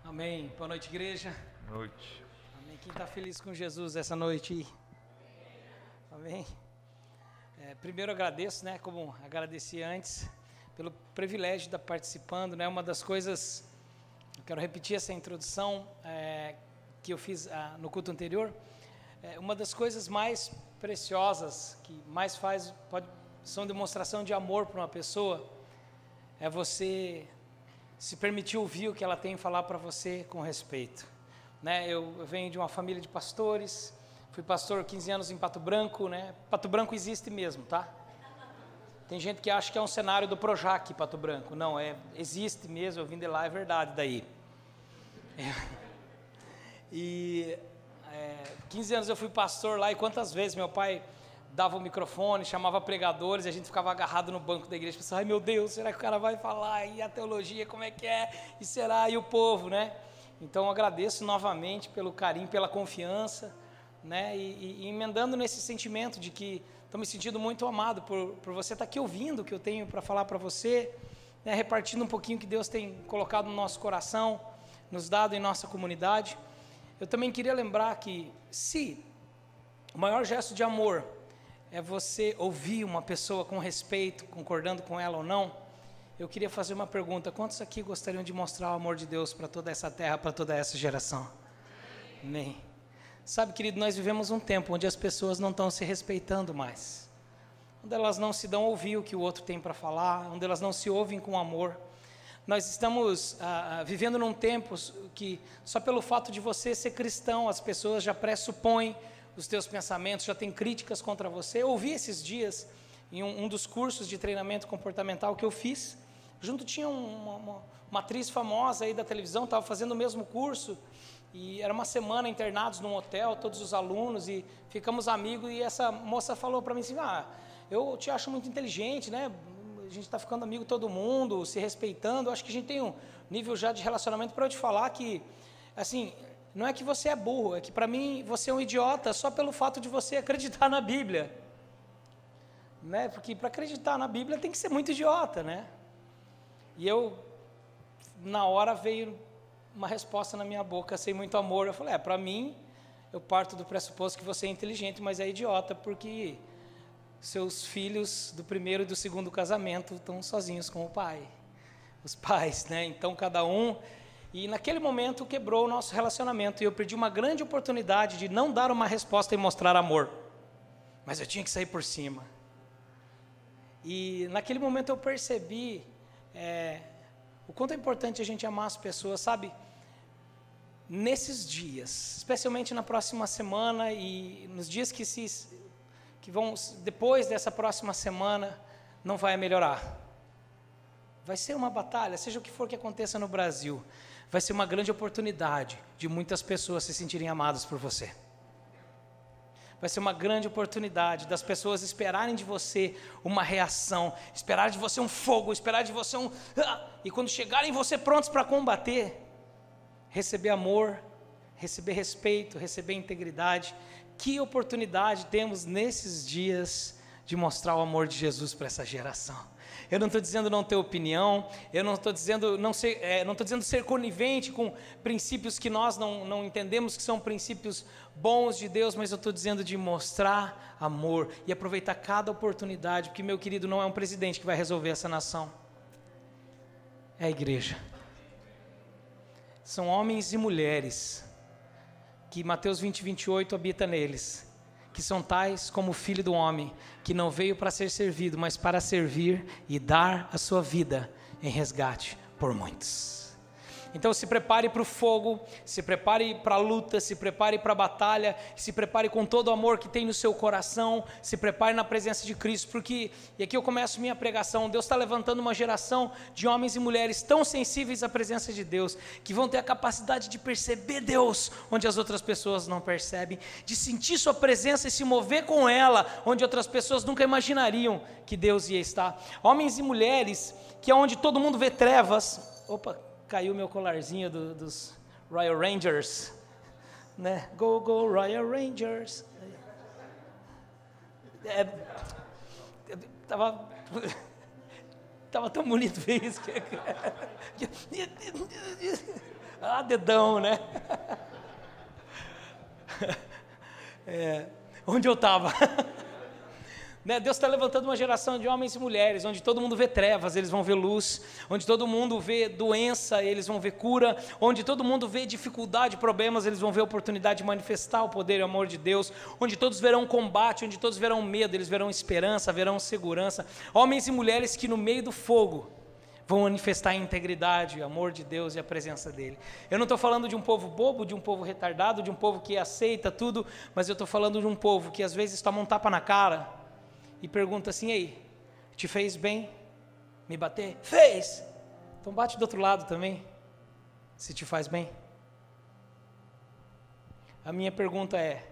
Amém. Boa noite, igreja. Boa noite. Amém. Quem está feliz com Jesus essa noite? Amém. Primeiro agradeço, como agradeci antes, pelo privilégio de estar participando, Uma das coisas, eu quero repetir essa introdução que eu fiz no culto anterior. Uma das coisas mais preciosas, que mais são demonstração de amor para uma pessoa, é você se permitir ouvir o que ela tem a falar para você com respeito. Eu venho de uma família de pastores, fui pastor 15 anos em Pato Branco, Pato Branco existe mesmo, tá? Tem gente que acha que é um cenário do Projac, Pato Branco. Não, existe mesmo, eu vim de lá, é verdade daí. 15 anos eu fui pastor lá, e quantas vezes meu pai dava o microfone, chamava pregadores, e a gente ficava agarrado no banco da igreja, pensava, ai meu Deus, será que o cara vai falar, e a teologia, como é que é, e será, e o povo, Então eu agradeço novamente pelo carinho, pela confiança, e emendando nesse sentimento de que estou me sentindo muito amado por você estar aqui ouvindo o que eu tenho para falar para você, repartindo um pouquinho o que Deus tem colocado no nosso coração, nos dado em nossa comunidade. Eu também queria lembrar que se o maior gesto de amor é você ouvir uma pessoa com respeito, concordando com ela ou não, eu queria fazer uma pergunta: quantos aqui gostariam de mostrar o amor de Deus para toda essa terra, para toda essa geração? Amém. Sabe, querido, nós vivemos um tempo onde as pessoas não estão se respeitando mais, onde elas não se dão a ouvir o que o outro tem para falar, onde elas não se ouvem com amor. Nós estamos vivendo num tempo que só pelo fato de você ser cristão, as pessoas já pressupõem os teus pensamentos, já tem críticas contra você. Eu ouvi esses dias, em um dos cursos de treinamento comportamental que eu fiz, junto tinha uma atriz famosa aí da televisão, estava fazendo o mesmo curso, e era uma semana internados num hotel, todos os alunos, e ficamos amigos, e essa moça falou para mim assim, eu te acho muito inteligente, a gente está ficando amigo todo mundo, se respeitando, acho que a gente tem um nível já de relacionamento para eu te falar que, assim, não é que você é burro, é que para mim você é um idiota só pelo fato de você acreditar na Bíblia, Porque para acreditar na Bíblia tem que ser muito idiota, E na hora veio uma resposta na minha boca, sem muito amor, eu falei, para mim, eu parto do pressuposto que você é inteligente, mas é idiota, porque seus filhos do primeiro e do segundo casamento estão sozinhos com o pai, os pais, Então cada um... E naquele momento quebrou o nosso relacionamento, e eu perdi uma grande oportunidade de não dar uma resposta e mostrar amor, mas eu tinha que sair por cima. E naquele momento eu percebi o quanto é importante a gente amar as pessoas, sabe? Nesses dias, especialmente na próxima semana e nos dias que vão depois dessa próxima semana, não vai melhorar. Vai ser uma batalha, seja o que for que aconteça no Brasil, vai ser uma grande oportunidade de muitas pessoas se sentirem amadas por você. Vai ser uma grande oportunidade das pessoas esperarem de você uma reação, esperar de você um fogo, esperar de você e quando chegarem você prontos para combater, receber amor, receber respeito, receber integridade. Que oportunidade temos nesses dias de mostrar o amor de Jesus para essa geração. Eu não estou dizendo não ter opinião, eu não estou dizendo não estou dizendo ser conivente com princípios que nós não entendemos que são princípios bons de Deus, mas eu estou dizendo de mostrar amor e aproveitar cada oportunidade, porque, meu querido, não é um presidente que vai resolver essa nação, é a igreja. São homens e mulheres que Mateus 20, 28 habita neles, que são tais como o Filho do Homem, que não veio para ser servido, mas para servir e dar a sua vida em resgate por muitos. Então se prepare para o fogo, se prepare para a luta, se prepare para a batalha, se prepare com todo o amor que tem no seu coração, se prepare na presença de Cristo, porque, e aqui eu começo minha pregação, Deus está levantando uma geração de homens e mulheres tão sensíveis à presença de Deus, que vão ter a capacidade de perceber Deus onde as outras pessoas não percebem, de sentir sua presença e se mover com ela, onde outras pessoas nunca imaginariam que Deus ia estar. Homens e mulheres que é onde todo mundo vê trevas. Caiu meu colarzinho dos Royal Rangers, Go, go, Royal Rangers. Tava tão bonito ver isso. dedão, né? Onde eu estava? Né? Deus está levantando uma geração de homens e mulheres, onde todo mundo vê trevas, eles vão ver luz, onde todo mundo vê doença, eles vão ver cura, onde todo mundo vê dificuldade, problemas, eles vão ver oportunidade de manifestar o poder e o amor de Deus, onde todos verão combate, onde todos verão medo, eles verão esperança, verão segurança, homens e mulheres que no meio do fogo vão manifestar a integridade, o amor de Deus e a presença dEle. Eu não estou falando de um povo bobo, de um povo retardado, de um povo que aceita tudo, mas eu estou falando de um povo que às vezes toma um tapa na cara e pergunta assim: ei, te fez bem me bater? Fez! Então bate do outro lado também, se te faz bem. A minha pergunta é: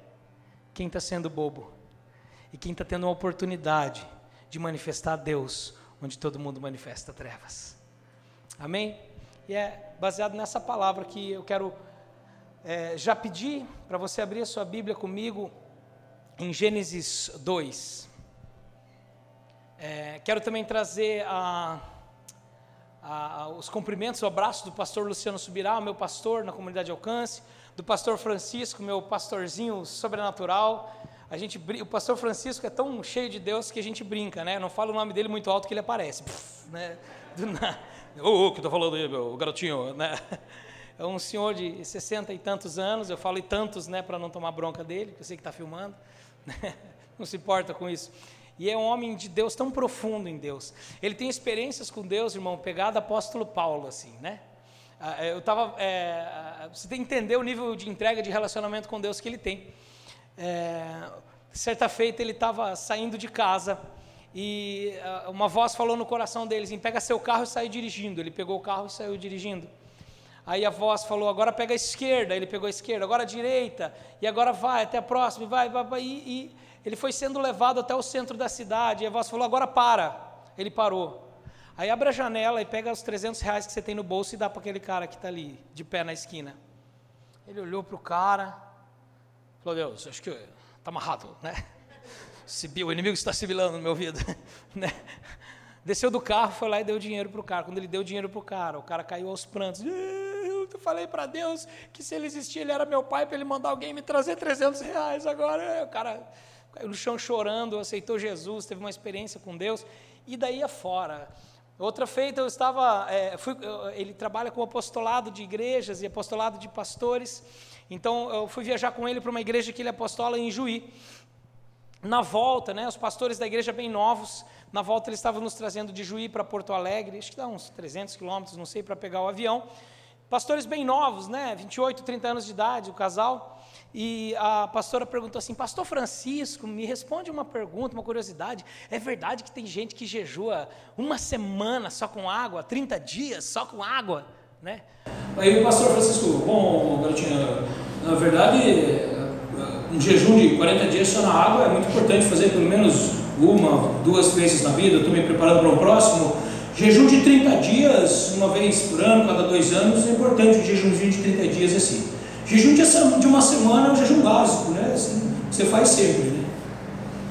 quem está sendo bobo? E quem está tendo uma oportunidade de manifestar Deus, onde todo mundo manifesta trevas? Amém? E é baseado nessa palavra que eu quero já pedir para você abrir a sua Bíblia comigo em Gênesis 2. Quero também trazer os cumprimentos, o abraço do pastor Luciano Subirá, meu pastor na comunidade Alcance, do pastor Francisco, meu pastorzinho sobrenatural. O pastor Francisco é tão cheio de Deus que a gente brinca, né? Eu não falo o nome dele muito alto que ele aparece. Né? O que estou falando aí, meu garotinho, né? É um senhor de 60 e tantos anos, eu falo e tantos, né, para não tomar bronca dele, que eu sei que está filmando, né? Não se importa com isso. E é um homem de Deus tão profundo em Deus. Ele tem experiências com Deus, irmão, pegada apóstolo Paulo, assim, né? Você tem que entender o nível de entrega, de relacionamento com Deus que ele tem. Certa feita ele estava saindo de casa e uma voz falou no coração dele assim: pega seu carro e sai dirigindo. Ele pegou o carro e saiu dirigindo. Aí a voz falou: agora pega a esquerda. Ele pegou a esquerda, agora a direita, e agora vai até a próxima, vai, e ele foi sendo levado até o centro da cidade, e a voz falou: agora para. Ele parou. Aí abre a janela e pega os R$300 que você tem no bolso e dá para aquele cara que está ali, de pé na esquina. Ele olhou para o cara, falou: Deus, acho que está amarrado, né? O inimigo está sibilando no meu ouvido, né? Desceu do carro, foi lá e deu dinheiro para o cara. Quando ele deu dinheiro para o cara caiu aos prantos. Eu falei para Deus que se ele existia, ele era meu pai, para ele mandar alguém me trazer R$300. Agora o cara caiu no chão chorando, aceitou Jesus, teve uma experiência com Deus, e daí afora. Outra feita, eu estava, ele trabalha com apostolado de igrejas e apostolado de pastores, então eu fui viajar com ele para uma igreja que ele apostola em Juí. Na volta, né, os pastores da igreja bem novos, na volta eles estavam nos trazendo de Juí para Porto Alegre, acho que dá uns 300 quilômetros, não sei, para pegar o avião. Pastores bem novos, né, 28, 30 anos de idade, o casal. E a pastora perguntou assim: pastor Francisco, me responde uma pergunta, uma curiosidade, é verdade que tem gente que jejua uma semana só com água, 30 dias só com água, né? Aí o pastor Francisco: bom, garotinho, na verdade, um jejum de 40 dias só na água é muito importante fazer pelo menos 1, 2 vezes na vida. Eu estou me preparando para o próximo. Jejum de 30 dias, uma vez por ano, cada 2 anos, é importante um jejumzinho de 30 dias assim. Jejum de uma semana é um jejum básico, né? Assim, você faz sempre, né?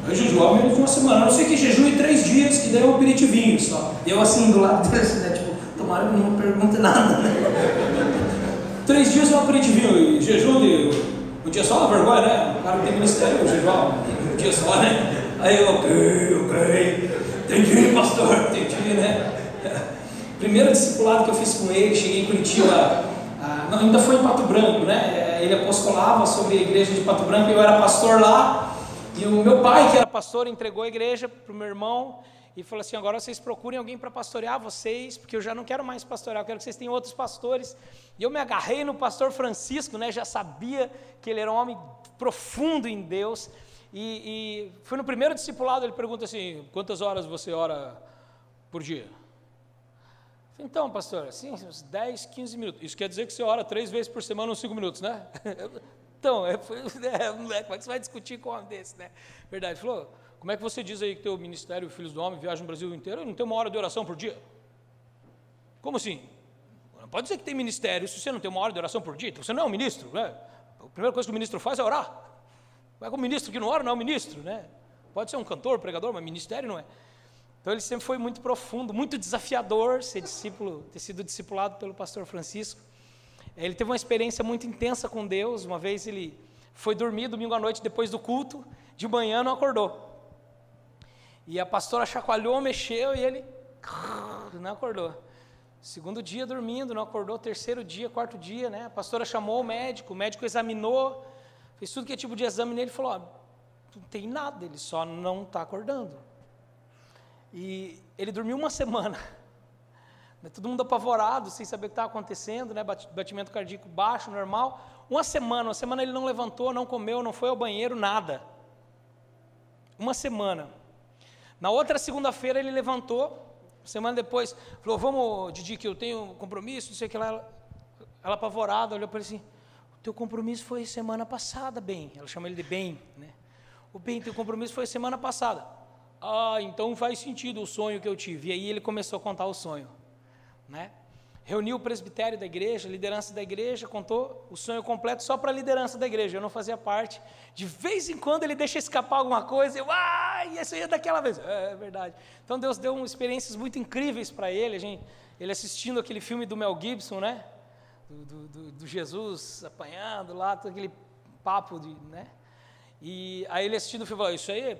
Eu jejuo menos de uma semana, a não ser que jejue 3 dias, que daí é um aperitivinho só. Eu assim, do lado dele, né? Tipo, tomara que não pergunte nada, né? 3 dias é um aperitivinho, e jejum de um dia só, uma vergonha, né? O cara que tem ministério, eu jejuar um dia só, né? Aí eu, ok, entendi, pastor, entendi, né? Primeiro discipulado que eu fiz com ele, cheguei em Curitiba. Não, ainda foi em Pato Branco, né? Ele apostolava sobre a igreja de Pato Branco, eu era pastor lá, e o meu pai, que era pastor, entregou a igreja para o meu irmão, e falou assim: agora vocês procurem alguém para pastorear vocês, porque eu já não quero mais pastorear, eu quero que vocês tenham outros pastores. E eu me agarrei no pastor Francisco, né? Já sabia que ele era um homem profundo em Deus, e foi no primeiro discipulado, ele pergunta assim: quantas horas você ora por dia? Então, pastor, assim, uns 10, 15 minutos. Isso quer dizer que você ora 3 vezes por semana, uns 5 minutos, né? Então, como é que você vai discutir com um homem desse, né? Verdade. Ele falou: como é que você diz aí que teu ministério, Filhos do Homem, viaja no Brasil inteiro e não tem 1 hora de oração por dia? Como assim? Não pode dizer que tem ministério se você não tem 1 hora de oração por dia. Então você não é um ministro, né? A primeira coisa que o ministro faz é orar. Como é que um ministro que não ora não é um ministro, né? Pode ser um cantor, pregador, mas ministério não é. Então ele sempre foi muito profundo, muito desafiador ter sido discipulado pelo pastor Francisco. Ele teve uma experiência muito intensa com Deus. Uma vez ele foi dormir domingo à noite depois do culto, de manhã não acordou. E a pastora chacoalhou, mexeu e ele não acordou. Segundo dia dormindo, não acordou. Terceiro dia, quarto dia, né? A pastora chamou o médico examinou, fez tudo que é tipo de exame nele e falou: não tem nada, ele só não está acordando. E ele dormiu uma semana, todo mundo apavorado, sem saber o que estava acontecendo, né? Batimento cardíaco baixo, normal. Uma semana ele não levantou, não comeu, não foi ao banheiro, nada. Uma semana. Na outra segunda-feira ele levantou, semana depois, falou: vamos, Didi, que eu tenho compromisso, não sei o que lá. Ela apavorada, olhou para ele assim: o teu compromisso foi semana passada, bem. Ela chama ele de bem, né? O bem, teu compromisso foi semana passada. Ah, então faz sentido o sonho que eu tive. E aí ele começou a contar o sonho, né? Reuniu o presbitério da igreja, a liderança da igreja, contou o sonho completo só para a liderança da igreja. Eu não fazia parte. De vez em quando ele deixa escapar alguma coisa, e isso aí é daquela vez. É verdade. Então Deus deu experiências muito incríveis para ele. Ele assistindo aquele filme do Mel Gibson, né? Do Jesus apanhando lá, todo aquele papo, né? E aí ele assistindo o filme falou: isso aí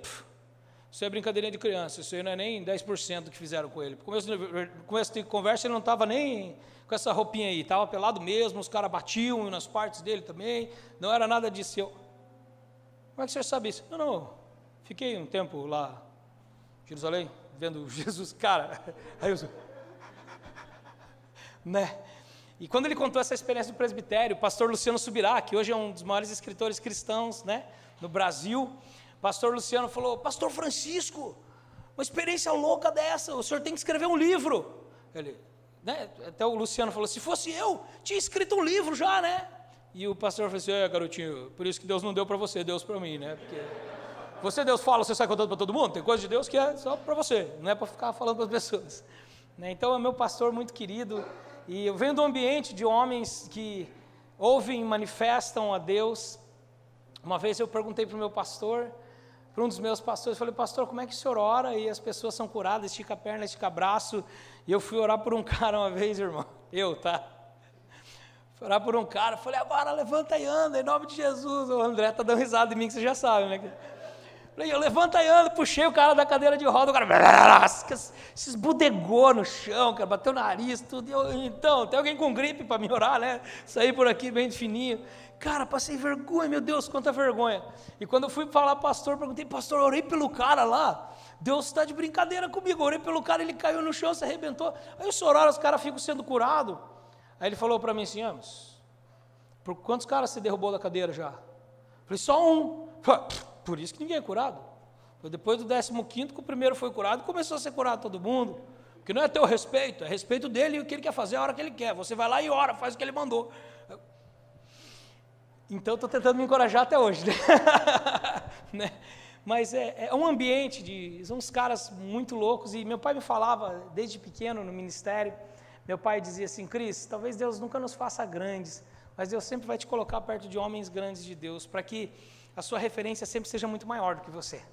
é brincadeirinha de criança, isso aí não é nem 10% do que fizeram com ele. No começo de conversa ele não estava nem com essa roupinha aí, estava pelado mesmo, os caras batiam nas partes dele também, não era nada disso. Como é que você sabe isso? Não, fiquei um tempo lá em Jerusalém, vendo Jesus, cara, aí eu né? E quando ele contou essa experiência do presbitério, o pastor Luciano Subirá, que hoje é um dos maiores escritores cristãos, né, no Brasil, o pastor Luciano falou: pastor Francisco, uma experiência louca dessa, o senhor tem que escrever um livro. Ele, né, até o Luciano falou: se fosse eu, tinha escrito um livro já, né? E o pastor falou assim: garotinho, por isso que Deus não deu para você, Deus para mim, né? Porque você, Deus fala, você sai contando para todo mundo, tem coisa de Deus que é só para você, não é para ficar falando para as pessoas, né? Então é meu pastor muito querido, e eu venho do ambiente de homens que ouvem e manifestam a Deus. Uma vez eu perguntei para o meu pastor, para um dos meus pastores, falei: pastor, como é que o senhor ora e as pessoas são curadas, estica a perna, estica o braço? E eu fui orar por um cara uma vez, irmão, fui orar por um cara, falei: agora levanta e anda, em nome de Jesus. O André está dando risada em mim, que você já sabe, né? Falei: eu levanta e anda, puxei o cara da cadeira de roda, o cara, esses bodegou no chão, cara, bateu o nariz, tudo. Então, tem alguém com gripe para me orar, né? Saí por aqui bem fininho. Cara, passei vergonha, meu Deus, quanta vergonha. E quando eu fui falar pastor, perguntei: pastor, orei pelo cara lá, Deus está de brincadeira comigo, orei pelo cara, ele caiu no chão, se arrebentou. Aí o senhor ora, os caras ficam sendo curados. Aí ele falou para mim assim: por quantos caras você derrubou da cadeira já? Falei: só um. Por isso que ninguém é curado. Foi depois do 15º que o primeiro foi curado, começou a ser curado todo mundo. Porque não é teu respeito, é respeito dele e o que ele quer fazer a hora que ele quer. Você vai lá e ora, faz o que ele mandou. Então, estou tentando me encorajar até hoje, né? Mas é um ambiente são uns caras muito loucos, e meu pai me falava, desde pequeno no ministério, meu pai dizia assim: Cris, talvez Deus nunca nos faça grandes, mas Deus sempre vai te colocar perto de homens grandes de Deus, para que a sua referência sempre seja muito maior do que você,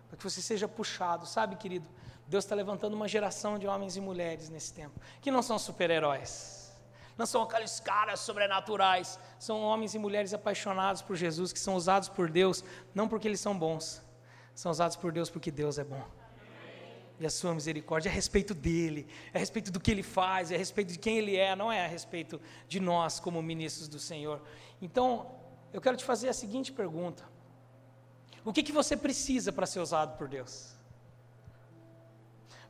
para que você seja puxado, sabe, querido? Deus está levantando uma geração de homens e mulheres nesse tempo, que não são super-heróis, não são aqueles caras sobrenaturais, são homens e mulheres apaixonados por Jesus, que são usados por Deus, não porque eles são bons, são usados por Deus porque Deus é bom. E a sua misericórdia é a respeito dele, é a respeito do que ele faz, é a respeito de quem ele é, não é a respeito de nós como ministros do Senhor. Então, eu quero te fazer a seguinte pergunta: o que você precisa para ser usado por Deus?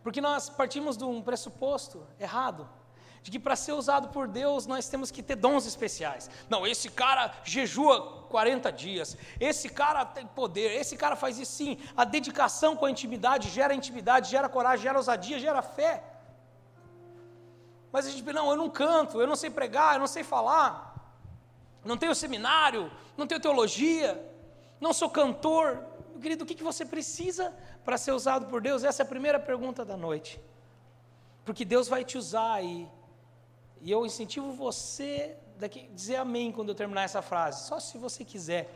Porque nós partimos de um pressuposto errado, de que para ser usado por Deus nós temos que ter dons especiais. Não, esse cara jejua 40 dias, esse cara tem poder, esse cara faz isso. Sim, a dedicação com a intimidade, gera coragem, gera ousadia, gera fé. Mas a gente pensa: não, eu não canto, eu não sei pregar, eu não sei falar, não tenho seminário, não tenho teologia, não sou cantor. Meu querido, o que você precisa para ser usado por Deus? Essa é a primeira pergunta da noite. Porque Deus vai te usar e eu incentivo você a dizer amém quando eu terminar essa frase, só se você quiser.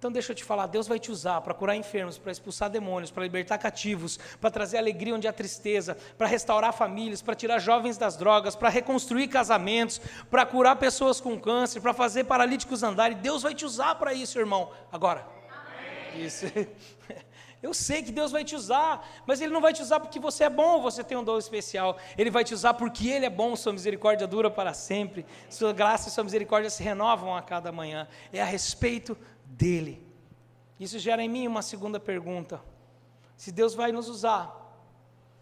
Então deixa eu te falar, Deus vai te usar para curar enfermos, para expulsar demônios, para libertar cativos, para trazer alegria onde há tristeza, para restaurar famílias, para tirar jovens das drogas, para reconstruir casamentos, para curar pessoas com câncer, para fazer paralíticos andarem. Deus vai te usar para isso, irmão. Agora, isso. Eu sei que Deus vai te usar, mas Ele não vai te usar porque você é bom, você tem um dom especial. Ele vai te usar porque Ele é bom, sua misericórdia dura para sempre, sua graça e sua misericórdia se renovam a cada manhã. É a respeito dEle. Isso gera em mim uma segunda pergunta. Se Deus vai nos usar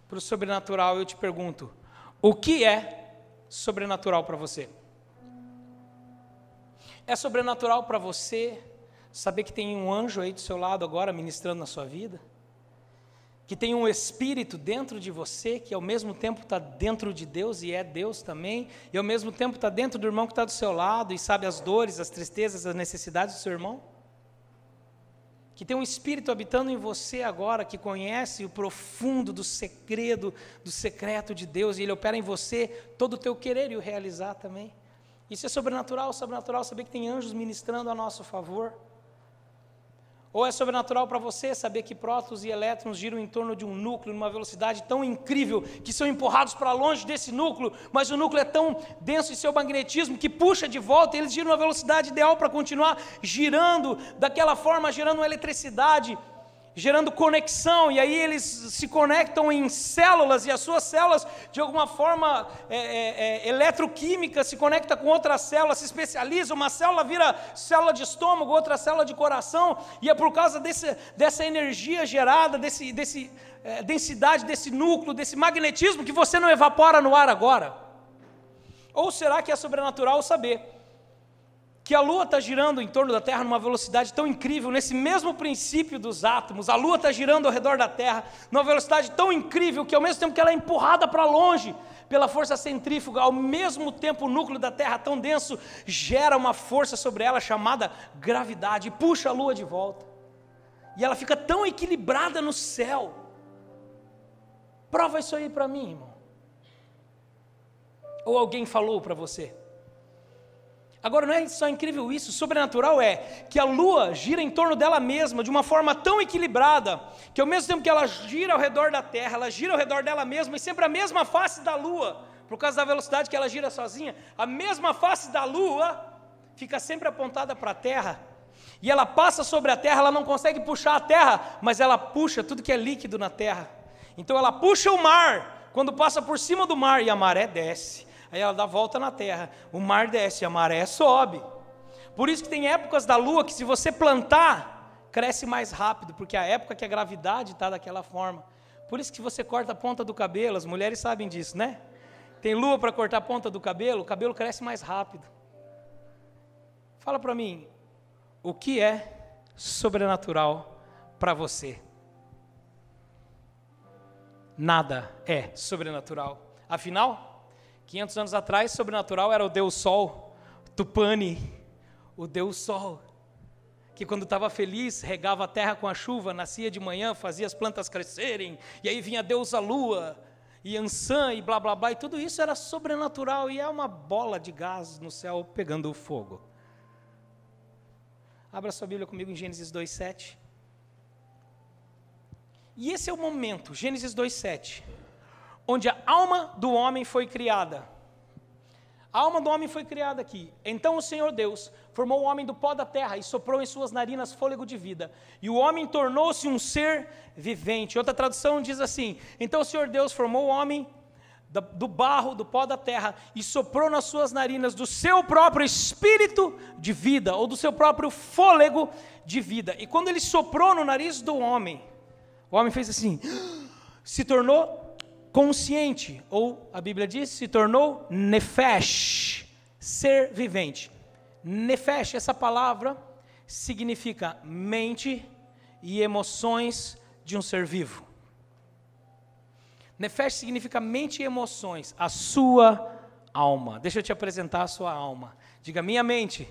para o sobrenatural, eu te pergunto, o que é sobrenatural para você? É sobrenatural para você saber que tem um anjo aí do seu lado agora ministrando na sua vida? Que tem um espírito dentro de você, que ao mesmo tempo está dentro de Deus e é Deus também, e ao mesmo tempo está dentro do irmão que está do seu lado e sabe as dores, as tristezas, as necessidades do seu irmão? Que tem um espírito habitando em você agora, que conhece o profundo do segredo, do secreto de Deus, e Ele opera em você todo o teu querer e o realizar também. Isso é sobrenatural saber que tem anjos ministrando a nosso favor. Ou é sobrenatural para você saber que prótons e elétrons giram em torno de um núcleo numa velocidade tão incrível que são empurrados para longe desse núcleo, mas o núcleo é tão denso em seu magnetismo que puxa de volta, e eles giram uma velocidade ideal para continuar girando daquela forma, gerando uma eletricidade, gerando conexão, e aí eles se conectam em células, e as suas células, de alguma forma eletroquímica, se conecta com outras células, se especializa, uma célula vira célula de estômago, outra célula de coração, e é por causa dessa energia gerada, densidade desse núcleo, desse magnetismo, que você não evapora no ar agora. Ou será que é sobrenatural saber que a Lua está girando em torno da Terra numa velocidade tão incrível, nesse mesmo princípio dos átomos, a Lua está girando ao redor da Terra numa velocidade tão incrível que ao mesmo tempo que ela é empurrada para longe pela força centrífuga, ao mesmo tempo o núcleo da Terra tão denso gera uma força sobre ela chamada gravidade e puxa a Lua de volta. E ela fica tão equilibrada no céu. Prova isso aí para mim, irmão. Ou alguém falou para você? Agora, não é só incrível isso, sobrenatural é que a Lua gira em torno dela mesma de uma forma tão equilibrada, que ao mesmo tempo que ela gira ao redor da Terra, ela gira ao redor dela mesma, e sempre a mesma face da Lua, por causa da velocidade que ela gira sozinha, a mesma face da Lua fica sempre apontada para a Terra, e ela passa sobre a Terra, ela não consegue puxar a Terra, mas ela puxa tudo que é líquido na Terra. Então ela puxa o mar, quando passa por cima do mar, e a maré desce. Aí ela dá volta na Terra, o mar desce, a maré sobe. Por isso que tem épocas da Lua que se você plantar, cresce mais rápido, porque é a época que a gravidade está daquela forma. Por isso que você corta a ponta do cabelo, as mulheres sabem disso, né? Tem Lua para cortar a ponta do cabelo, o cabelo cresce mais rápido. Fala para mim, o que é sobrenatural para você? Nada é sobrenatural. Afinal, 500 anos atrás, sobrenatural era o Deus Sol, Tupani, o Deus Sol, que quando estava feliz, regava a terra com a chuva, nascia de manhã, fazia as plantas crescerem, e aí vinha Deus a Lua, e Ansã, e blá blá blá, e tudo isso era sobrenatural, e é uma bola de gás no céu pegando fogo. Abra sua Bíblia comigo em Gênesis 2:7. E esse é o momento, Gênesis 2:7, onde a alma do homem foi criada. A alma do homem foi criada aqui. Então o Senhor Deus formou o homem do pó da terra e soprou em suas narinas fôlego de vida. E o homem tornou-se um ser vivente. Outra tradução diz assim: então o Senhor Deus formou o homem do barro, do pó da terra, e soprou nas suas narinas do seu próprio espírito de vida, ou do seu próprio fôlego de vida. E quando ele soprou no nariz do homem, o homem fez assim, se tornou consciente, ou a Bíblia diz, se tornou nefesh, ser vivente. Nefesh, essa palavra significa mente e emoções de um ser vivo. Nefesh significa mente e emoções, a sua alma. Deixa eu te apresentar a sua alma. Diga, minha mente,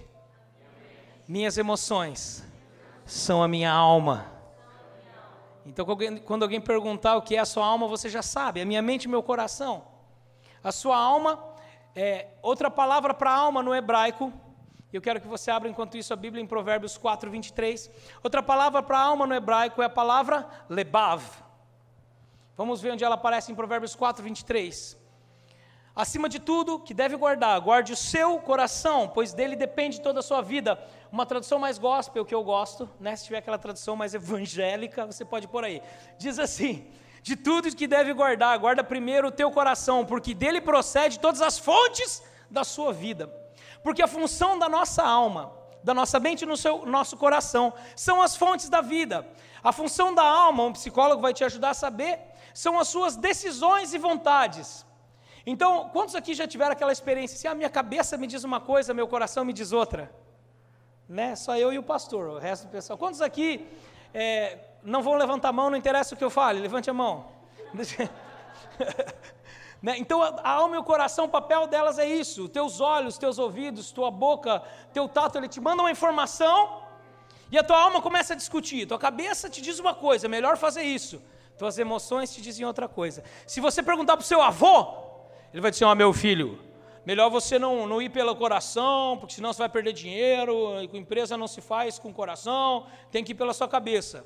minhas emoções são a minha alma. Então, quando alguém perguntar o que é a sua alma, você já sabe, é minha mente e meu coração. A sua alma é outra palavra para alma no hebraico, E eu quero que você abra, enquanto isso, a Bíblia em Provérbios 4, 23. Outra palavra para alma no hebraico é a palavra lebav. Vamos ver onde ela aparece em Provérbios 4, 23. Acima de tudo, que deve guardar, guarde o seu coração, pois dele depende toda a sua vida. Uma tradução mais gospel que eu gosto, né? Se tiver aquela tradução mais evangélica, você pode pôr aí. Diz assim: de tudo que deve guardar, guarda primeiro o teu coração, porque dele procede todas as fontes da sua vida. Porque a função da nossa alma, da nossa mente e no nosso coração, são as fontes da vida. A função da alma, um psicólogo vai te ajudar a saber, são as suas decisões e vontades. Então, quantos aqui já tiveram aquela experiência assim, minha cabeça me diz uma coisa, meu coração me diz outra? Né? Só eu e o pastor, o resto do pessoal. Quantos aqui não vão levantar a mão, não interessa o que eu fale, levante a mão. Né? Então a alma e o coração, o papel delas é isso, teus olhos, teus ouvidos, tua boca, teu tato, ele te manda uma informação e a tua alma começa a discutir, tua cabeça te diz uma coisa, é melhor fazer isso, tuas emoções te dizem outra coisa. Se você perguntar para o seu avô, ele vai dizer, meu filho, melhor você não ir pelo coração, porque senão você vai perder dinheiro, a empresa não se faz com o coração, tem que ir pela sua cabeça.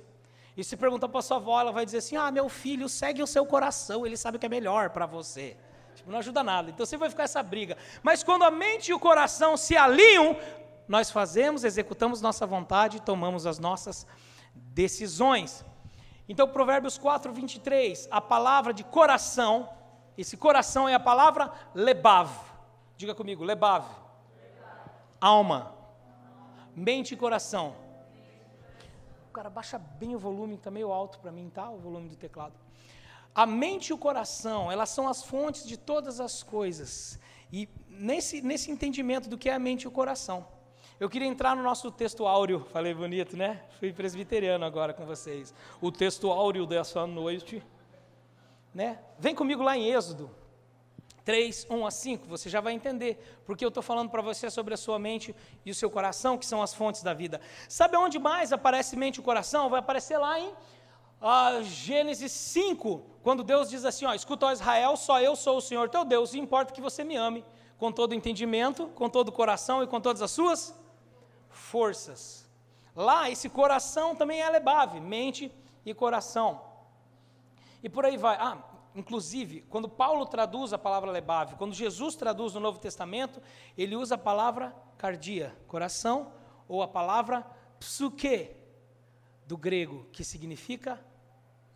E se perguntar para a sua avó, ela vai dizer assim, meu filho, segue o seu coração, ele sabe o que é melhor para você. Tipo, não ajuda nada, então sempre vai ficar essa briga. Mas quando a mente e o coração se alinham, nós fazemos, executamos nossa vontade e tomamos as nossas decisões. Então, Provérbios 4, 23, a palavra de coração, esse coração é a palavra lebav. Diga comigo, lebav. Alma, mente e coração. Cara, baixa bem o volume, está meio alto para mim, tá? O volume do teclado. A mente e o coração, elas são as fontes de todas as coisas. E nesse entendimento do que é a mente e o coração, eu queria entrar no nosso texto áureo, falei bonito, né? Fui presbiteriano agora com vocês. O texto áureo dessa noite, né? Vem comigo lá em Êxodo 3, 1 a 5, você já vai entender, porque eu estou falando para você sobre a sua mente e o seu coração, que são as fontes da vida. Sabe onde mais aparece mente e coração? Vai aparecer lá em Gênesis 5, quando Deus diz assim, escuta, ó Israel, só eu sou o Senhor teu Deus, e importa que você me ame, com todo o entendimento, com todo o coração e com todas as suas forças. Lá, esse coração também é lebav, mente e coração. E por aí vai. Inclusive, quando Paulo traduz a palavra lebav, quando Jesus traduz no Novo Testamento, ele usa a palavra cardia, coração, ou a palavra psuque, do grego, que significa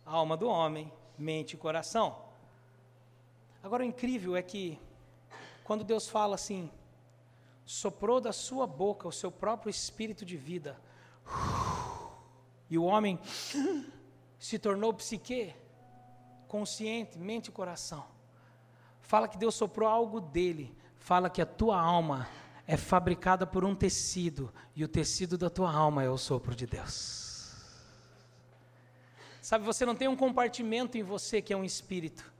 alma do homem, mente e coração. Agora, o incrível é que, quando Deus fala assim, soprou da sua boca o seu próprio espírito de vida, e o homem se tornou psique, consciente, mente e coração. Fala que Deus soprou algo dele. Fala que a tua alma é fabricada por um tecido, e o tecido da tua alma é o sopro de Deus. Sabe, você não tem um compartimento em você que é um espírito.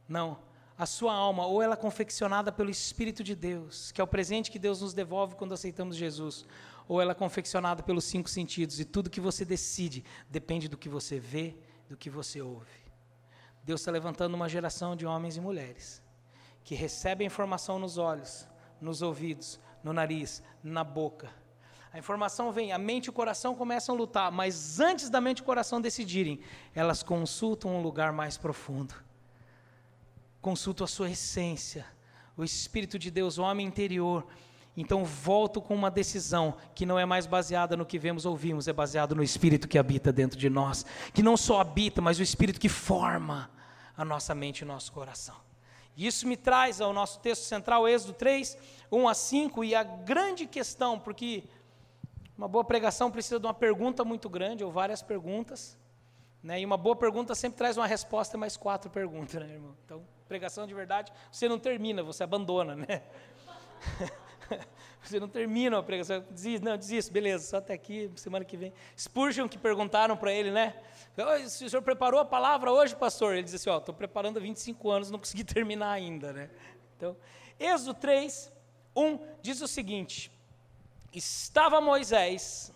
Não. A sua alma, ou ela é confeccionada pelo Espírito de Deus, que é o presente que Deus nos devolve quando aceitamos Jesus, ou ela é confeccionada pelos 5 sentidos, e tudo que você decide depende do que você vê, do que você ouve. Deus está levantando uma geração de homens e mulheres que recebem informação nos olhos, nos ouvidos, no nariz, na boca. A informação vem, a mente e o coração começam a lutar, mas antes da mente e o coração decidirem, elas consultam um lugar mais profundo. Consultam a sua essência, o Espírito de Deus, o homem interior. Então volto com uma decisão que não é mais baseada no que vemos ou ouvimos, é baseado no Espírito que habita dentro de nós, que não só habita, mas o Espírito que forma a nossa mente e o nosso coração. E isso me traz ao nosso texto central, Êxodo 3, 1 a 5, e a grande questão, porque uma boa pregação precisa de uma pergunta muito grande, ou várias perguntas, né? E uma boa pergunta sempre traz uma resposta mais 4 perguntas, né, irmão? Então, pregação de verdade, você não termina, você abandona, né? Você não termina a pregação, desisto, beleza, só até aqui, semana que vem. Spurgeon, que perguntaram para ele, né? O senhor preparou a palavra hoje, pastor? Ele disse assim, estou preparando há 25 anos, não consegui terminar ainda, né? Então, Êxodo 3, 1, diz o seguinte, estava Moisés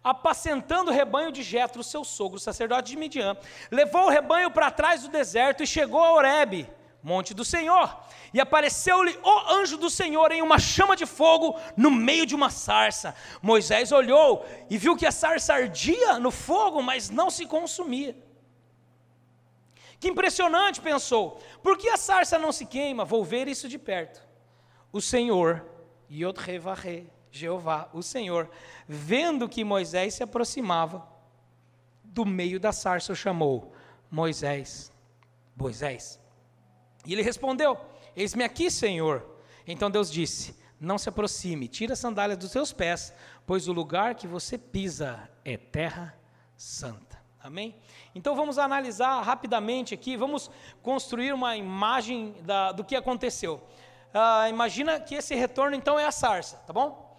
apacentando o rebanho de Jetro, seu sogro, sacerdote de Midian, levou o rebanho para trás do deserto e chegou a Horebe, monte do Senhor, e apareceu-lhe o anjo do Senhor em uma chama de fogo no meio de uma sarça. Moisés olhou e viu que a sarça ardia no fogo, mas não se consumia. Que impressionante, pensou, por que a sarça não se queima? Vou ver isso de perto. O Senhor, Yod-Heh-Vah-Heh, Jeová, o Senhor, vendo que Moisés se aproximava, do meio da sarça o chamou: Moisés, Moisés. E ele respondeu: eis-me aqui, Senhor. Então Deus disse: não se aproxime, tira as sandálias dos seus pés, pois o lugar que você pisa é terra santa. Amém? Então vamos analisar rapidamente aqui, vamos construir uma imagem do que aconteceu. Imagina que esse retorno então é a sarça, tá bom?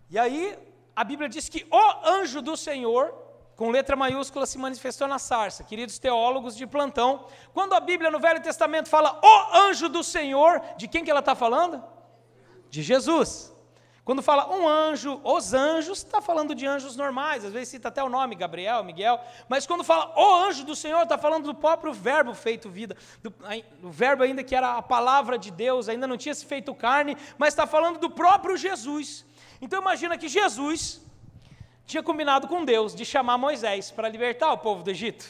E aí a Bíblia diz que o anjo do Senhor, com letra maiúscula, se manifestou na sarça. Queridos teólogos de plantão, quando a Bíblia no Velho Testamento fala o anjo do Senhor, de quem que ela está falando? De Jesus. Quando fala um anjo, os anjos, está falando de anjos normais, às vezes cita até o nome, Gabriel, Miguel, mas quando fala o anjo do Senhor, está falando do próprio verbo feito vida, o verbo ainda que era a palavra de Deus, ainda não tinha se feito carne, mas está falando do próprio Jesus. Então imagina que Jesus tinha combinado com Deus de chamar Moisés para libertar o povo do Egito.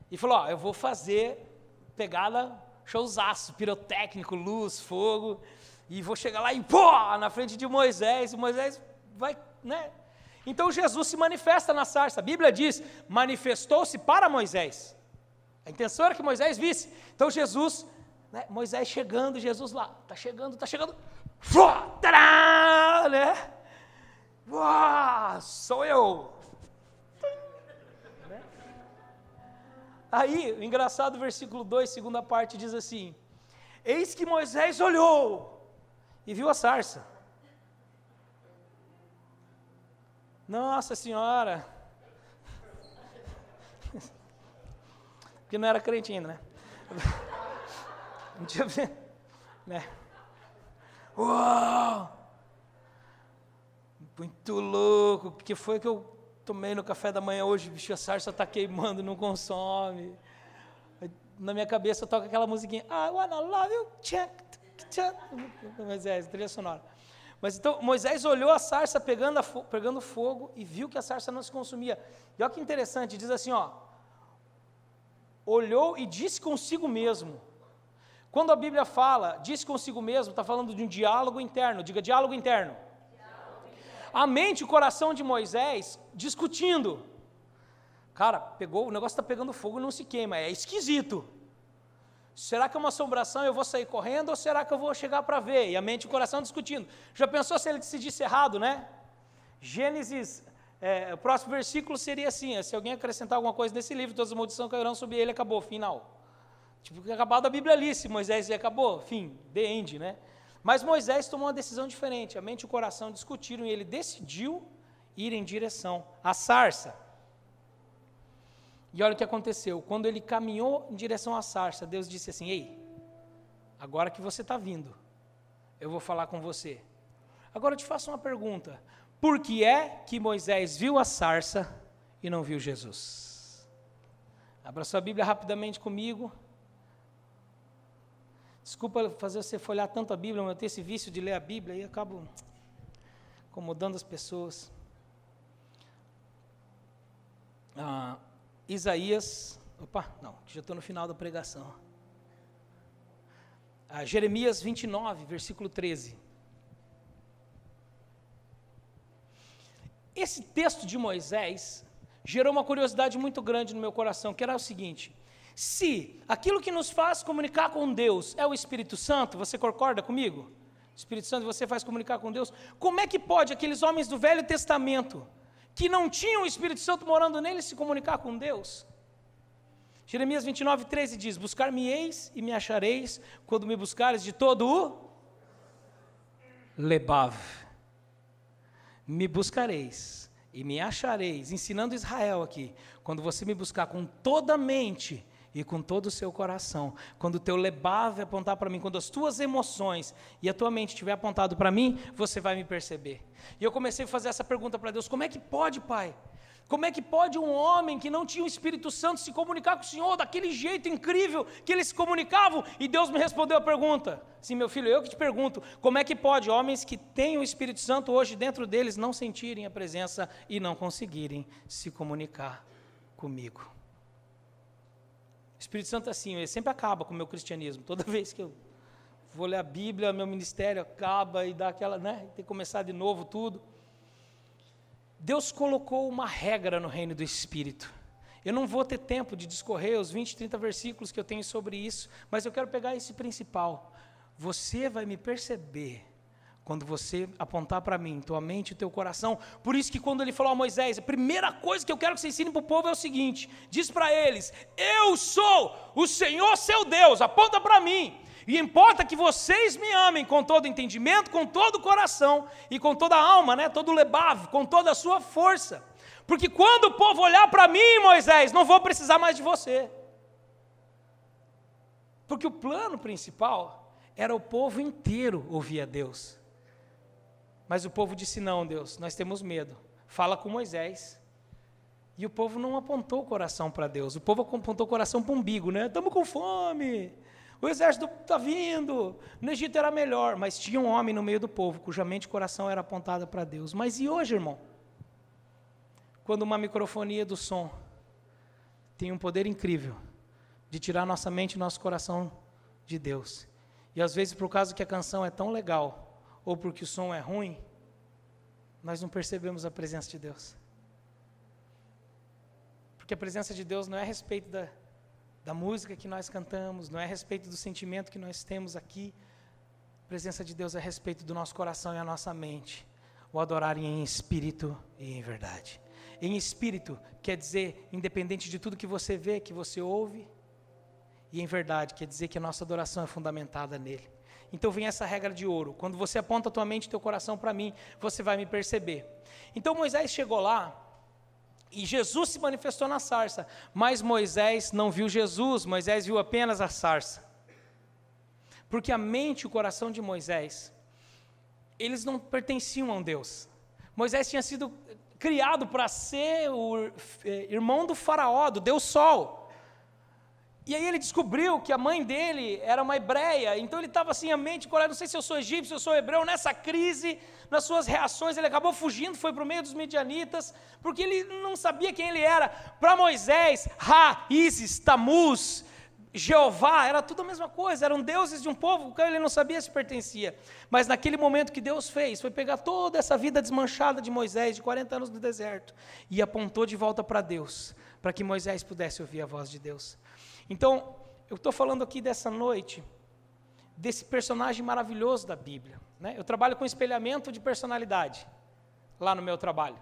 E falou: eu vou fazer pegada, showzaço, pirotécnico, luz, fogo, e vou chegar lá e pô, na frente de Moisés, e Moisés vai, né? Então Jesus se manifesta na sarça. A Bíblia diz: manifestou-se para Moisés. A intenção era que Moisés visse. Então Jesus, né, Moisés chegando, Jesus lá, está chegando, tadá, né? Uau, sou eu. Né? Aí, o engraçado versículo 2, segunda parte, diz assim: eis que Moisés olhou e viu a sarça. Nossa Senhora. Porque não era crente ainda, né? Não tinha ver, né? Uau! Muito louco, o que foi que eu tomei no café da manhã hoje? Bicho, a sarça está queimando, não consome. Na minha cabeça toca aquela musiquinha, I wanna love you, Moisés, trilha sonora. Mas então, Moisés olhou a sarça pegando fogo e viu que a sarça não se consumia. E olha que interessante, diz assim, ó, olhou e disse consigo mesmo. Quando a Bíblia fala, disse consigo mesmo, está falando de um diálogo interno, diga diálogo interno. A mente e o coração de Moisés discutindo. Cara, o negócio está pegando fogo e não se queima, é esquisito. Será que é uma assombração, eu vou sair correndo ou será que eu vou chegar para ver? E a mente e o coração discutindo. Já pensou se ele decidisse errado, né? Gênesis, o próximo versículo seria assim, se alguém acrescentar alguma coisa nesse livro, todas as maldições cairão sobre ele, acabou, final. Tipo, acabado a Bíblia ali, se Moisés acabou, fim, the end, né? Mas Moisés tomou uma decisão diferente, a mente e o coração discutiram e ele decidiu ir em direção à sarça. E olha o que aconteceu, quando ele caminhou em direção à sarça, Deus disse assim, ei, agora que você está vindo, eu vou falar com você. Agora eu te faço uma pergunta, por que é que Moisés viu a sarça e não viu Jesus? Abra sua Bíblia rapidamente comigo. Desculpa fazer você folhear tanto a Bíblia, mas eu tenho esse vício de ler a Bíblia e acabo incomodando as pessoas. Isaías, já estou no final da pregação. Jeremias 29, versículo 13. Esse texto de Moisés gerou uma curiosidade muito grande no meu coração, que era o seguinte: se aquilo que nos faz comunicar com Deus é o Espírito Santo, você concorda comigo? O Espírito Santo você faz comunicar com Deus, como é que pode aqueles homens do Velho Testamento, que não tinham o Espírito Santo morando neles, se comunicar com Deus? Jeremias 29, 13 diz, buscar-me-eis e me achareis, quando me buscares de todo o lebav. Me buscareis e me achareis, ensinando Israel aqui, quando você me buscar com toda a mente e com todo o seu coração, quando o teu lebav apontar para mim, quando as tuas emoções e a tua mente estiver apontado para mim, você vai me perceber. E eu comecei a fazer essa pergunta para Deus, como é que pode, Pai? Como é que pode um homem que não tinha o Espírito Santo se comunicar com o Senhor daquele jeito incrível que eles se comunicavam? E Deus me respondeu a pergunta. Sim, meu filho, eu que te pergunto, como é que pode homens que têm o Espírito Santo hoje dentro deles não sentirem a presença e não conseguirem se comunicar comigo? O Espírito Santo é assim, ele sempre acaba com o meu cristianismo. Toda vez que eu vou ler a Bíblia, meu ministério acaba e dá aquela, tem que começar de novo tudo. Deus colocou uma regra no reino do Espírito. Eu não vou ter tempo de discorrer os 20, 30 versículos que eu tenho sobre isso, mas eu quero pegar esse principal. Você vai me perceber quando você apontar para mim, tua mente e teu coração. Por isso que quando ele falou a Moisés, a primeira coisa que eu quero que você ensine para o povo é o seguinte, diz para eles, eu sou o Senhor seu Deus, aponta para mim. E importa que vocês me amem com todo entendimento, com todo o coração e com toda a alma, todo o lebav, com toda a sua força. Porque quando o povo olhar para mim, Moisés, não vou precisar mais de você. Porque o plano principal era o povo inteiro ouvir a Deus. Mas o povo disse, não, Deus, nós temos medo. Fala com Moisés. E o povo não apontou o coração para Deus. O povo apontou o coração para o umbigo, Estamos com fome. O exército está vindo, no Egito era melhor, mas tinha um homem no meio do povo, cuja mente e coração era apontada para Deus. Mas e hoje, irmão? Quando uma microfonia do som tem um poder incrível de tirar nossa mente e nosso coração de Deus. E às vezes, por causa que a canção é tão legal, ou porque o som é ruim, nós não percebemos a presença de Deus. Porque a presença de Deus não é a respeito da música que nós cantamos, não é a respeito do sentimento que nós temos aqui. A presença de Deus é a respeito do nosso coração e a nossa mente. O adorarem em espírito e em verdade. Em espírito quer dizer, independente de tudo que você vê, que você ouve, e em verdade quer dizer que a nossa adoração é fundamentada nele. Então vem essa regra de ouro. Quando você aponta a tua mente e teu coração para mim, você vai me perceber. Então Moisés chegou lá, e Jesus se manifestou na sarça, mas Moisés não viu Jesus, Moisés viu apenas a sarça. Porque a mente e o coração de Moisés, eles não pertenciam a Deus. Moisés tinha sido criado para ser o irmão do faraó, do Deus Sol. E aí ele descobriu que a mãe dele era uma hebreia, então ele estava assim, a mente, não sei se eu sou egípcio, se eu sou hebreu, nessa crise, nas suas reações, ele acabou fugindo, foi para o meio dos midianitas, porque ele não sabia quem ele era. Para Moisés, Ra, Isis, Tamuz, Jeová, era tudo a mesma coisa, eram deuses de um povo, que ele não sabia se pertencia. Mas naquele momento que Deus fez, foi pegar toda essa vida desmanchada de Moisés, de 40 anos no deserto, e apontou de volta para Deus, para que Moisés pudesse ouvir a voz de Deus. Então, eu estou falando aqui dessa noite, desse personagem maravilhoso da Bíblia. Eu trabalho com espelhamento de personalidade, lá no meu trabalho.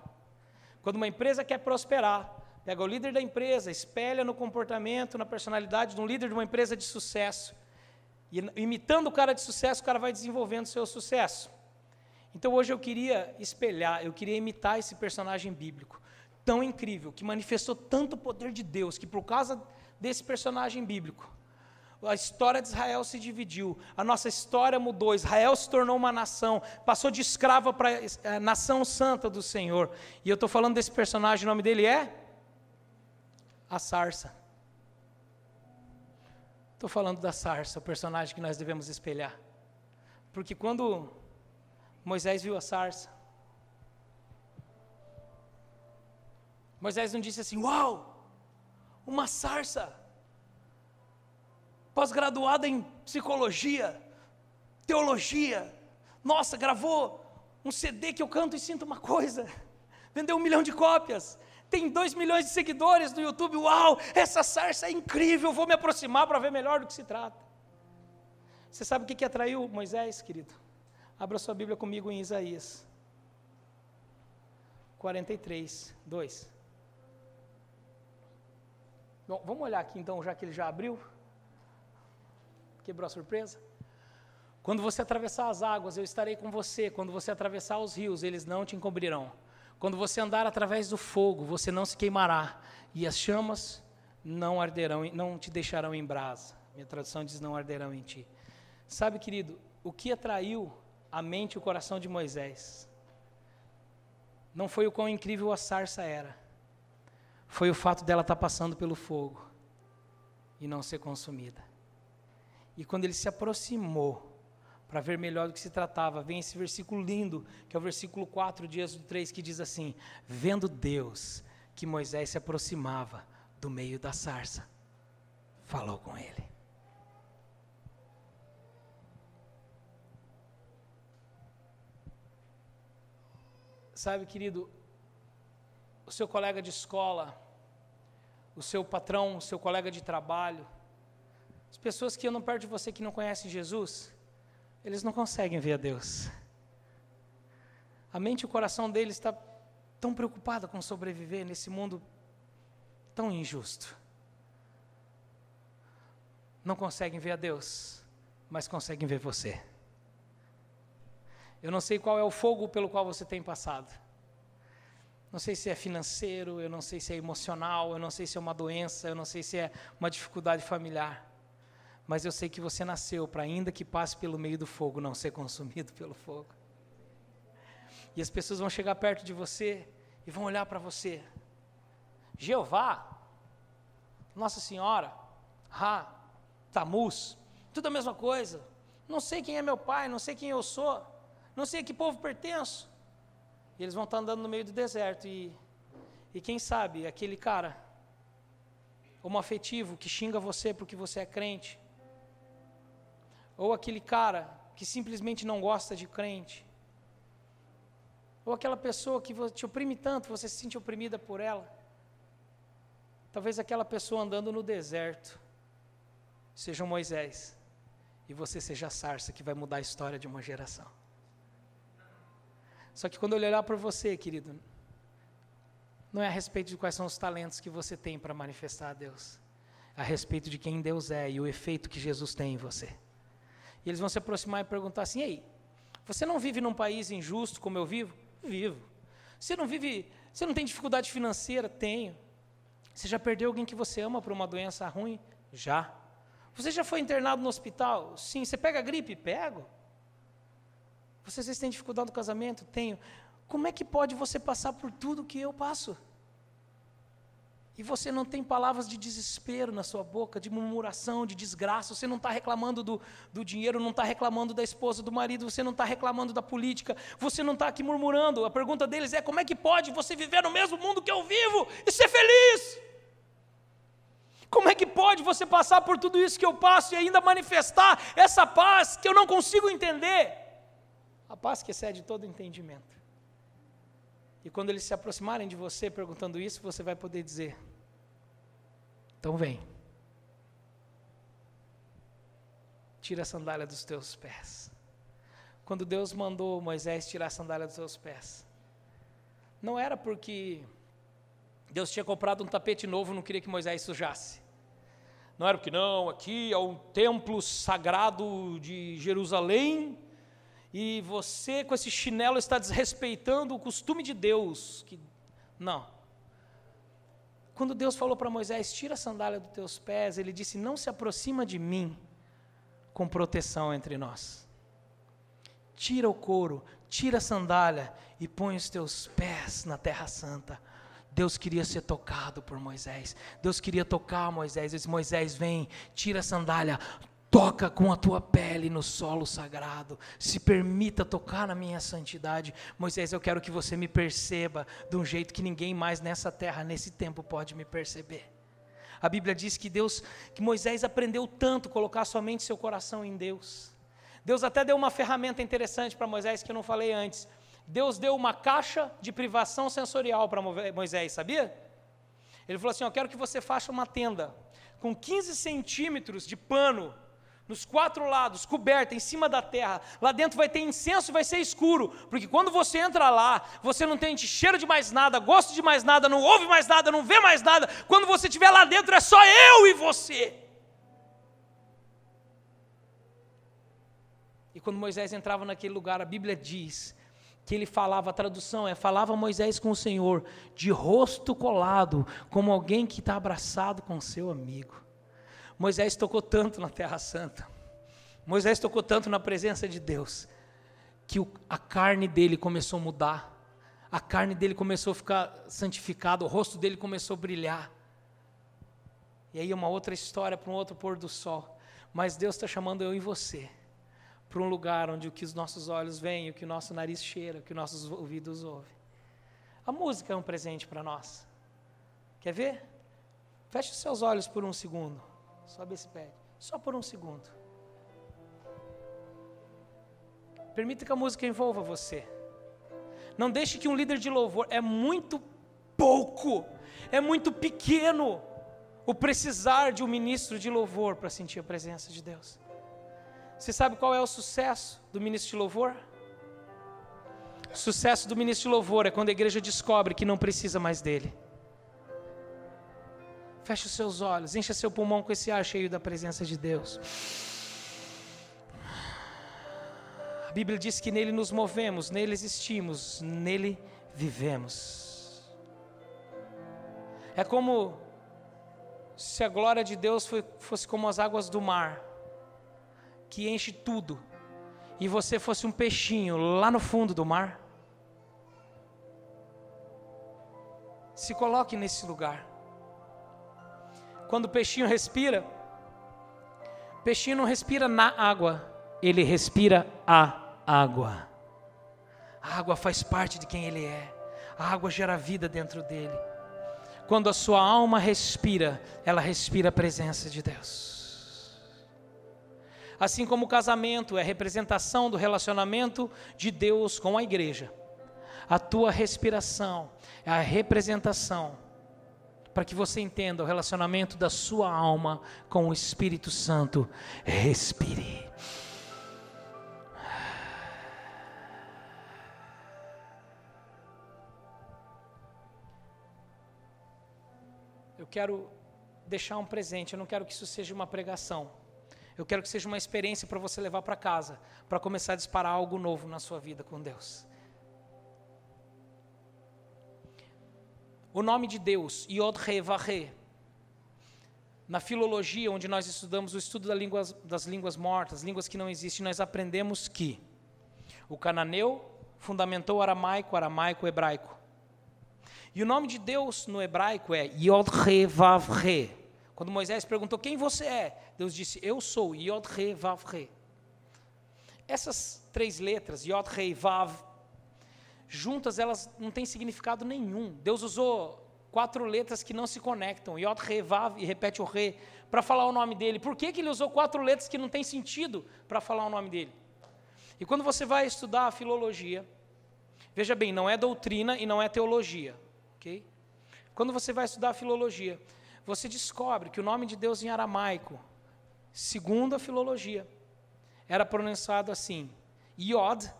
Quando uma empresa quer prosperar, pega o líder da empresa, espelha no comportamento, na personalidade de um líder de uma empresa de sucesso, e imitando o cara de sucesso, o cara vai desenvolvendo o seu sucesso. Então hoje eu queria espelhar, eu queria imitar esse personagem bíblico, tão incrível, que manifestou tanto poder de Deus, que por causa desse personagem bíblico, a história de Israel se dividiu, a nossa história mudou, Israel se tornou uma nação, passou de escrava para a nação santa do Senhor. E eu estou falando desse personagem, o nome dele é a sarça. Estou falando da sarça, o personagem que nós devemos espelhar. Porque quando Moisés viu a sarça, Moisés não disse assim, uau, uma sarça, pós-graduada em psicologia, teologia, nossa, gravou um CD que eu canto e sinto uma coisa, vendeu 1 milhão de cópias, tem 2 milhões de seguidores no YouTube, uau, essa sarça é incrível, vou me aproximar para ver melhor do que se trata. Você sabe o que atraiu Moisés, querido? Abra sua Bíblia comigo em Isaías 43, 2. Bom, vamos olhar aqui então, já que ele já abriu. Quebrou a surpresa? Quando você atravessar as águas, eu estarei com você. Quando você atravessar os rios, eles não te encobrirão. Quando você andar através do fogo, você não se queimará. E as chamas não arderão, não te deixarão em brasa. Minha tradução diz, não arderão em ti. Sabe, querido, o que atraiu a mente e o coração de Moisés não foi o quão incrível a sarça era, foi o fato dela estar passando pelo fogo e não ser consumida. E quando ele se aproximou para ver melhor do que se tratava, vem esse versículo lindo, que é o versículo 4 de Êxodo 3, que diz assim: vendo Deus que Moisés se aproximava do meio da sarça, falou com ele. Sabe, querido, o seu colega de escola, o seu patrão, o seu colega de trabalho, as pessoas que andam perto de você que não conhecem Jesus, eles não conseguem ver a Deus. A mente e o coração deles está tão preocupada com sobreviver nesse mundo tão injusto. Não conseguem ver a Deus, mas conseguem ver você. Eu não sei qual é o fogo pelo qual você tem passado. Não sei se é financeiro, eu não sei se é emocional, eu não sei se é uma doença, eu não sei se é uma dificuldade familiar. Mas eu sei que você nasceu para, ainda que passe pelo meio do fogo, não ser consumido pelo fogo. E as pessoas vão chegar perto de você e vão olhar para você. Jeová, Nossa Senhora, Ra, Tamuz, tudo a mesma coisa. Não sei quem é meu pai, não sei quem eu sou, não sei a que povo pertenço. E eles vão estar andando no meio do deserto e quem sabe, aquele cara homoafetivo que xinga você porque você é crente, ou aquele cara que simplesmente não gosta de crente, ou aquela pessoa que te oprime tanto, você se sente oprimida por ela, talvez aquela pessoa andando no deserto seja um Moisés, e você seja a sarça que vai mudar a história de uma geração. Só que quando eu olhar para você, querido, não é a respeito de quais são os talentos que você tem para manifestar a Deus, é a respeito de quem Deus é e o efeito que Jesus tem em você. E eles vão se aproximar e perguntar assim: ei, você não vive num país injusto como eu vivo? Vivo. Você não tem dificuldade financeira? Tenho. Você já perdeu alguém que você ama por uma doença ruim? Já. Você já foi internado no hospital? Sim. Você pega gripe? Pego. Vocês têm dificuldade no casamento? Tenho. Como é que pode você passar por tudo que eu passo? E você não tem palavras de desespero na sua boca, de murmuração, de desgraça, você não está reclamando do dinheiro, não está reclamando da esposa, do marido, você não está reclamando da política, você não está aqui murmurando. A pergunta deles é: como é que pode você viver no mesmo mundo que eu vivo e ser feliz? Como é que pode você passar por tudo isso que eu passo e ainda manifestar essa paz que eu não consigo entender? A paz que excede todo entendimento. E quando eles se aproximarem de você perguntando isso, você vai poder dizer: então vem, tira a sandália dos teus pés. Quando Deus mandou Moisés tirar a sandália dos seus pés, não era porque Deus tinha comprado um tapete novo e não queria que Moisés sujasse. Não era porque, não, aqui é o templo sagrado de Jerusalém, e você com esse chinelo está desrespeitando o costume de Deus. Não. Quando Deus falou para Moisés: tira a sandália dos teus pés, ele disse: não se aproxima de mim com proteção entre nós. Tira o couro, tira a sandália e põe os teus pés na terra santa. Deus queria ser tocado por Moisés. Deus queria tocar Moisés. Ele disse: Moisés, vem, tira a sandália, toca com a tua pele no solo sagrado, se permita tocar na minha santidade. Moisés, eu quero que você me perceba de um jeito que ninguém mais nessa terra, nesse tempo, pode me perceber. A Bíblia diz que Moisés aprendeu tanto colocar sua mente e seu coração em Deus. Deus até deu uma ferramenta interessante para Moisés que eu não falei antes. Deus deu uma caixa de privação sensorial para Moisés, sabia? Ele falou assim: eu quero que você faça uma tenda com 15 centímetros de pano nos 4 lados, coberta em cima da terra. Lá dentro vai ter incenso e vai ser escuro, porque quando você entra lá, você não tem cheiro de mais nada, gosto de mais nada, não ouve mais nada, não vê mais nada. Quando você estiver lá dentro, é só eu e você. E quando Moisés entrava naquele lugar, a Bíblia diz que ele falava, a tradução falava Moisés com o Senhor, de rosto colado, como alguém que está abraçado com seu amigo. Moisés tocou tanto na Terra Santa, Moisés tocou tanto na presença de Deus, que a carne dele começou a mudar, a carne dele começou a ficar santificada, o rosto dele começou a brilhar. E aí uma outra história para um outro pôr do sol. Mas Deus está chamando eu e você para um lugar onde o que os nossos olhos veem, o que o nosso nariz cheira, o que os nossos ouvidos ouvem. A música é um presente para nós. Quer ver? Feche os seus olhos por um segundo. Sobe esse pé. Só por um segundo. Permita que a música envolva você. Não deixe que um líder de louvor, é muito pouco, é muito pequeno o precisar de um ministro de louvor para sentir a presença de Deus. Você sabe qual é o sucesso do ministro de louvor? O sucesso do ministro de louvor é quando a igreja descobre que não precisa mais dele. Feche os seus olhos, encha seu pulmão com esse ar cheio da presença de Deus. A Bíblia diz que nele nos movemos, nele existimos, nele vivemos. É como se a glória de Deus fosse como as águas do mar, que enche tudo, e você fosse um peixinho lá no fundo do mar. Se coloque nesse lugar. Quando o peixinho respira, o peixinho não respira na água, ele respira a água. A água faz parte de quem ele é. A água gera vida dentro dele. Quando a sua alma respira, ela respira a presença de Deus. Assim como o casamento é representação do relacionamento de Deus com a igreja, a tua respiração é a representação para que você entenda o relacionamento da sua alma com o Espírito Santo. Respire. Eu quero deixar um presente, eu não quero que isso seja uma pregação. Eu quero que seja uma experiência para você levar para casa, para começar a disparar algo novo na sua vida com Deus. O nome de Deus, Yod-Heh-Vah-Heh, na filologia, onde nós estudamos o estudo das línguas mortas, línguas que não existem, nós aprendemos que o cananeu fundamentou o aramaico, o hebraico. E o nome de Deus no hebraico é Yod-Heh-Vav-Heh. Quando Moisés perguntou, quem você é? Deus disse, eu sou Yod-Heh-Vav-Heh. Essas três letras, Yod-Heh-Vav, juntas elas não têm significado nenhum. Deus usou 4 letras que não se conectam, Yod-Heh-Vav, e repete o Re, para falar o nome dele. Por que ele usou 4 letras que não têm sentido para falar o nome dele? E quando você vai estudar a filologia, veja bem, não é doutrina e não é teologia, ok? Quando você vai estudar a filologia, você descobre que o nome de Deus em aramaico, segundo a filologia, era pronunciado assim, Yod,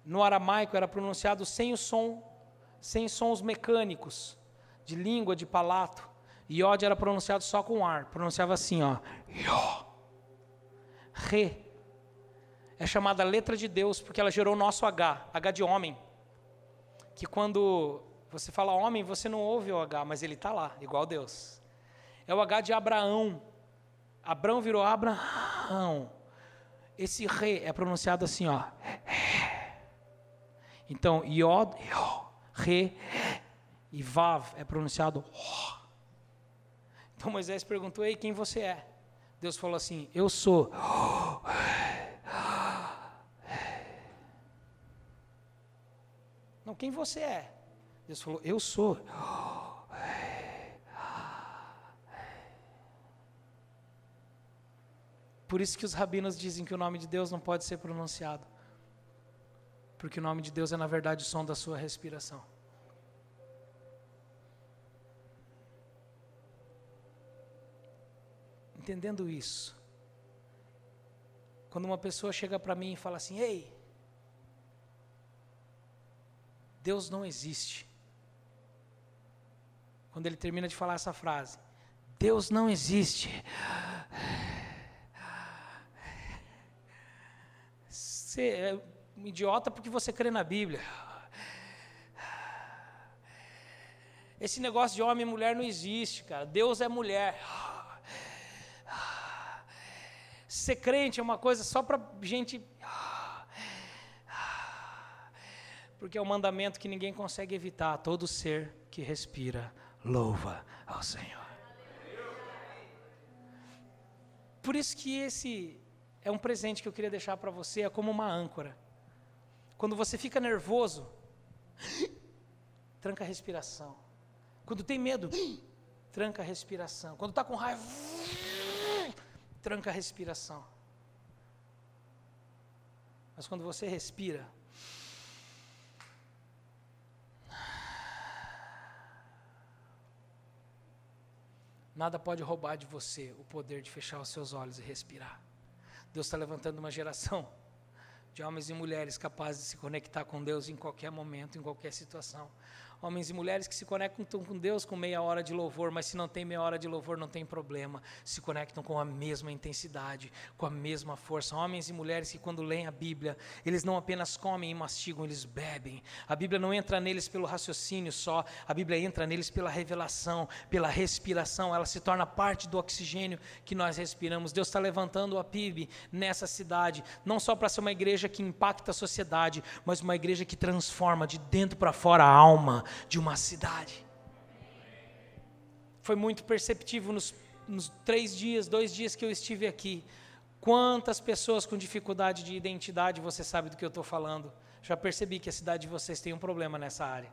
no aramaico era pronunciado sem o som, sem sons mecânicos, de língua, de palato. Yod era pronunciado só com ar, pronunciava assim, ó, Yó. Re é chamada letra de Deus porque ela gerou o nosso H de homem, que quando você fala homem, você não ouve o H, mas ele está lá, igual Deus. É o H de Abraão. Abraão virou Abraão. Esse Re é pronunciado assim, ó. Então, Yod, Re e Vav é pronunciado Ó. Então Moisés perguntou, ei, quem você é? Deus falou assim, eu sou. Não, quem você é? Deus falou, eu sou. Por isso que os rabinos dizem que o nome de Deus não pode ser pronunciado. Porque o nome de Deus é, na verdade, o som da sua respiração. Entendendo isso, quando uma pessoa chega para mim e fala assim, ei, Deus não existe. Quando ele termina de falar essa frase, Deus não existe. Você é um idiota porque você crê na Bíblia. Esse negócio de homem e mulher não existe, cara. Deus é mulher. Ser crente é uma coisa só para gente. Porque é um mandamento que ninguém consegue evitar. Todo ser que respira, louva ao Senhor. Por isso que esse é um presente que eu queria deixar para você, é como uma âncora. Quando você fica nervoso, tranca a respiração. Quando tem medo, tranca a respiração. Quando está com raiva, tranca a respiração. Mas quando você respira, nada pode roubar de você o poder de fechar os seus olhos e respirar. Deus está levantando uma geração de homens e mulheres capazes de se conectar com Deus em qualquer momento, em qualquer situação. Homens e mulheres que se conectam com Deus com meia hora de louvor, mas se não tem meia hora de louvor não tem problema, se conectam com a mesma intensidade, com a mesma força. Homens e mulheres que quando leem a Bíblia, eles não apenas comem e mastigam, eles bebem. A Bíblia não entra neles pelo raciocínio só, a Bíblia entra neles pela revelação, pela respiração, ela se torna parte do oxigênio que nós respiramos. Deus está levantando a PIB nessa cidade, não só para ser uma igreja que impacta a sociedade, mas uma igreja que transforma de dentro para fora a alma de uma cidade. Foi muito perceptível nos 2 dias que eu estive aqui, quantas pessoas com dificuldade de identidade, você sabe do que eu estou falando. Já percebi que a cidade de vocês tem um problema nessa área,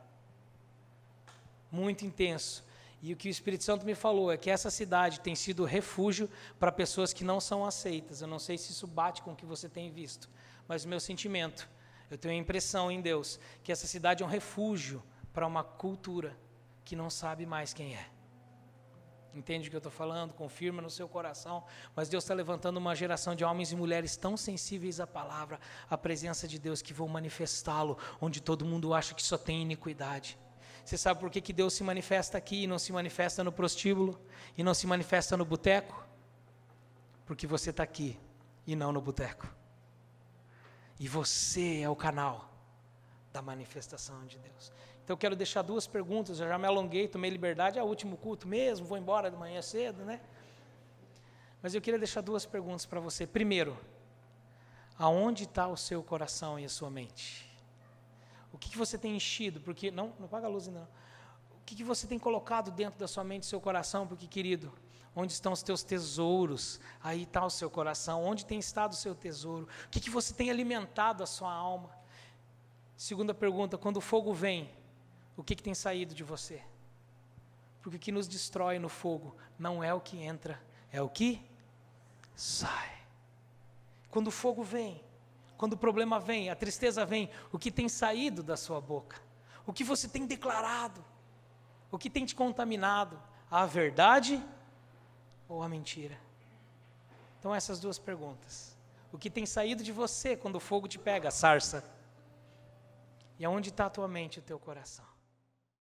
muito intenso, e o que o Espírito Santo me falou é que essa cidade tem sido refúgio para pessoas que não são aceitas. Eu não sei se isso bate com o que você tem visto, mas o meu sentimento, eu tenho a impressão em Deus, que essa cidade é um refúgio para uma cultura que não sabe mais quem é. Entende o que eu estou falando? Confirma no seu coração. Mas Deus está levantando uma geração de homens e mulheres tão sensíveis à palavra, à presença de Deus, que vão manifestá-lo, onde todo mundo acha que só tem iniquidade. Você sabe por que Deus se manifesta aqui e não se manifesta no prostíbulo? E não se manifesta no boteco? Porque você está aqui e não no boteco. E você é o canal da manifestação de Deus. Então eu quero deixar 2 perguntas, eu já me alonguei, tomei liberdade, é o último culto mesmo, vou embora de manhã cedo, né? Mas eu queria deixar 2 perguntas para você. Primeiro, aonde está o seu coração e a sua mente? O que você tem enchido? Porque, não apaga a luz ainda não. O que você tem colocado dentro da sua mente e seu coração? Porque, querido, onde estão os teus tesouros? Aí está o seu coração. Onde tem estado o seu tesouro? O que você tem alimentado a sua alma? Segunda pergunta, quando o fogo vem, o que tem saído de você? Porque o que nos destrói no fogo não é o que entra, é o que sai. Quando o fogo vem, quando o problema vem, a tristeza vem, o que tem saído da sua boca? O que você tem declarado? O que tem te contaminado? A verdade ou a mentira? Então essas 2 perguntas. O que tem saído de você quando o fogo te pega, sarça? E aonde está a tua mente e o teu coração?